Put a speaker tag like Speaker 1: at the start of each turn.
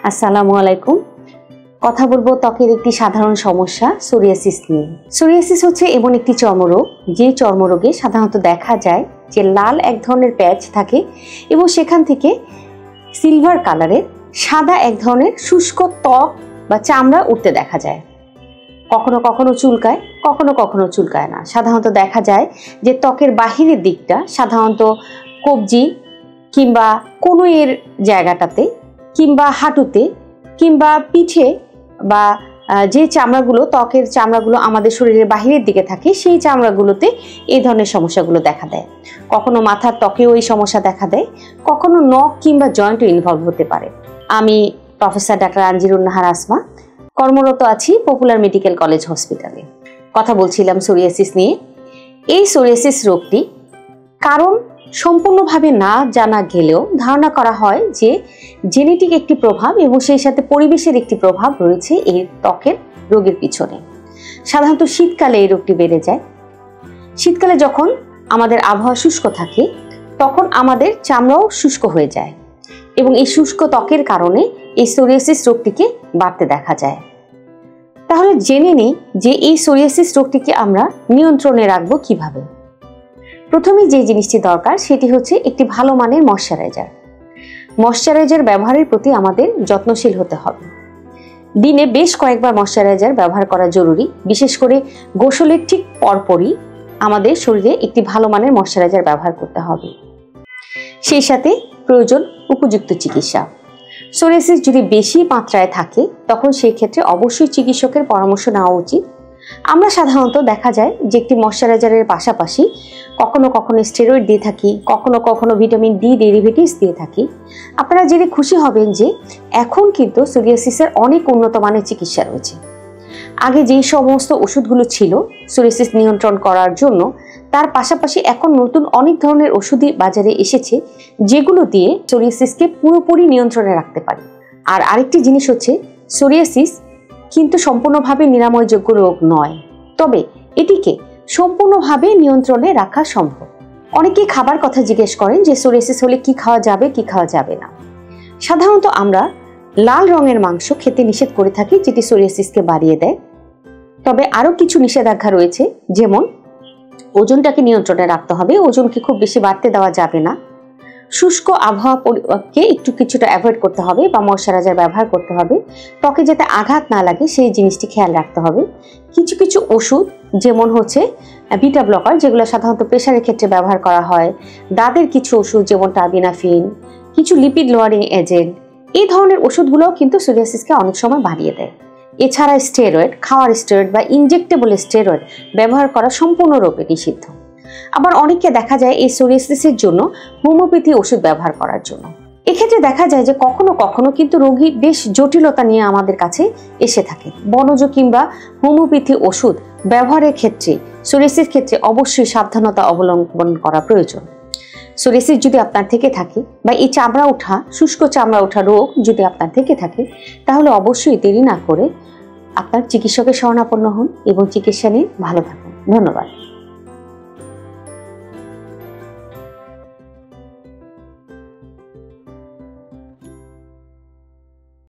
Speaker 1: আসসালামু আলাইকুম। কথা বলবো ত্বকের একটি সাধারণ সমস্যা সোরিয়াসিস নিয়ে। সোরিয়াসিস হচ্ছে এমন একটি চর্মরোগ যে চর্মরোগে সাধারণত দেখা যায় যে লাল এক ধরনের প্যাচ থাকে এবং সেখান থেকে সিলভার কালারের সাদা এক ধরনের শুষ্ক ত্বক বা চামড়া উঠতে দেখা যায়। কখনো কখনো চুলকায়, কখনো কখনো চুলকায় না। সাধারণত দেখা যায় যে ত্বকের বাহিরের দিকটা সাধারণত কবজি কিংবা কনুইয়ের জায়গাটাতে কিংবা হাঁটুতে কিংবা পিঠে বা যে চামড়াগুলো ত্বকের চামড়াগুলো আমাদের শরীরের বাহিরের দিকে থাকে সেই চামড়াগুলোতে এই ধরনের সমস্যাগুলো দেখা দেয়। কখনো মাথার ত্বকেও এই সমস্যা দেখা দেয়, কখনো নখ কিংবা জয়েন্টও ইনভলভ হতে পারে। আমি প্রফেসর ডাক্তার আঞ্জিরুন নাহার আসমা, কর্মরত আছি পপুলার মেডিকেল কলেজ হসপিটালে। কথা বলছিলাম সোরিয়াসিস নিয়ে। এই সোরিয়াসিস রোগটি কারণ সম্পূর্ণভাবে না জানা গেলেও ধারণা করা হয় যে জেনেটিক একটি প্রভাব এবং সেই সাথে পরিবেশের একটি প্রভাব রয়েছে এই ত্বকের রোগের পিছনে। সাধারণত শীতকালে এই রোগটি বেড়ে যায়। শীতকালে যখন আমাদের আবহাওয়া শুষ্ক থাকে তখন আমাদের চামড়াও শুষ্ক হয়ে যায় এবং এই শুষ্ক ত্বকের কারণে এই সোরিয়াসিস রোগটিকে বাড়তে দেখা যায়। তাহলে জেনে নিই যে এই সোরিয়াসিস রোগটিকে আমরা নিয়ন্ত্রণে রাখবো কিভাবে। প্রথমে যে জিনিসটি দরকার সেটি হচ্ছে একটি ভালো মানের ময়শ্চারাইজার। ময়শ্চারাইজার ব্যবহারের প্রতি আমাদের যত্নশীল হতে হবে। দিনে বেশ কয়েকবার ময়শ্চারাইজার ব্যবহার করা জরুরি। বিশেষ করে গোসলের ঠিক পরপরই আমাদের শরীরে একটি ভালো মানের ময়শ্চারাইজার ব্যবহার করতে হবে। সেই সাথে প্রয়োজন উপযুক্ত চিকিৎসা। সোরিয়াসিস যদি বেশি মাত্রায় থাকে তখন সেই ক্ষেত্রে অবশ্যই চিকিৎসকের পরামর্শ নেওয়া উচিত। আমরা সাধারণত দেখা যায় যে একটি ময়শ্চারাইজারের পাশাপাশি কখনো কখনো স্টেরয়েড দিয়ে থাকি, কখনো কখনো ভিটামিন ডি ডেরিভেটিভস দিয়ে থাকি। আপনারা জেনে খুশি হবেন যে এখন কিন্তু সোরিয়াসিসের অনেক উন্নত মানের চিকিৎসা রয়েছে। আগে যেই সমস্ত ওষুধগুলো ছিল সোরিয়াসিস নিয়ন্ত্রণ করার জন্য, তার পাশাপাশি এখন নতুন অনেক ধরনের ওষুধই বাজারে এসেছে যেগুলো দিয়ে সোরিয়াসিসকে পুরোপুরি নিয়ন্ত্রণে রাখতে পারে। আর আরেকটি জিনিস হচ্ছে সোরিয়াসিস কিন্তু সম্পূর্ণভাবে নিরাময়যোগ্য রোগ নয়, তবে এটিকে সম্পূর্ণভাবে নিয়ন্ত্রণে রাখা সম্ভব। অনেকেই খাবার কথা জিজ্ঞেস করেন যে সোরিয়াসিস হলে কি খাওয়া যাবে কি খাওয়া যাবে না। সাধারণত আমরা লাল রঙের মাংস খেতে নিষেধ করে থাকি যেটি সোরিয়াসিসকে বাড়িয়ে দেয়। তবে আরও কিছু নিষেধাজ্ঞা রয়েছে, যেমন ওজনটাকে নিয়ন্ত্রণে রাখতে হবে, ওজনকে খুব বেশি বাড়তে দেওয়া যাবে না। শুষ্ক আবহাওয়াকে কিছুটা অ্যাভয়েড করতে হবে বা ময়শ্চারাইজার ব্যবহার করতে হবে। ত্বকে যাতে আঘাত না লাগে সেই জিনিসটি খেয়াল রাখতে হবে। কিছু কিছু ওষুধ যেমন হচ্ছে বিটা ব্লকার, যেগুলো সাধারণত প্রেশারের ক্ষেত্রে ব্যবহার করা হয়, দাঁতের কিছু ওষুধ যেমন টার্বিনাফিন, কিছু লিপিড লোয়ারিং এজেন্ট, এই ধরনের ওষুধগুলোও কিন্তু সোরিয়াসিসকে অনেক সময় বাড়িয়ে দেয়। এছাড়া স্টেরয়েড, খাওয়ার স্টেরয়েড বা ইনজেক্টেবল স্টেরয়েড ব্যবহার করা সম্পূর্ণরূপে নিষিদ্ধ। আবার অনেককে দেখা যায় এই সোরিয়াসিসের জন্য হোমিওপ্যাথি ওষুধ ব্যবহার করার জন্য। এক্ষেত্রে দেখা যায় যে কখনো কখনো কিন্তু রোগী বেশ জটিলতা নিয়ে আমাদের কাছে এসে থাকে। বনজ কিংবা হোমিওপ্যাথি ওষুধ ব্যবহারের ক্ষেত্রে সোরিয়াসিস ক্ষেত্রে অবশ্যই সাবধানতা অবলম্বন করা প্রয়োজন। সোরিয়াসিস যদি আপনার থেকে থাকে বা এই চামড়া ওঠা, শুষ্ক চামড়া ওঠা রোগ যদি আপনার থেকে থাকে, তাহলে অবশ্যই দেরি না করে আপনার চিকিৎসকের শরণাপন্ন হন এবং চিকিৎসা নিয়ে ভালো থাকুন। ধন্যবাদ।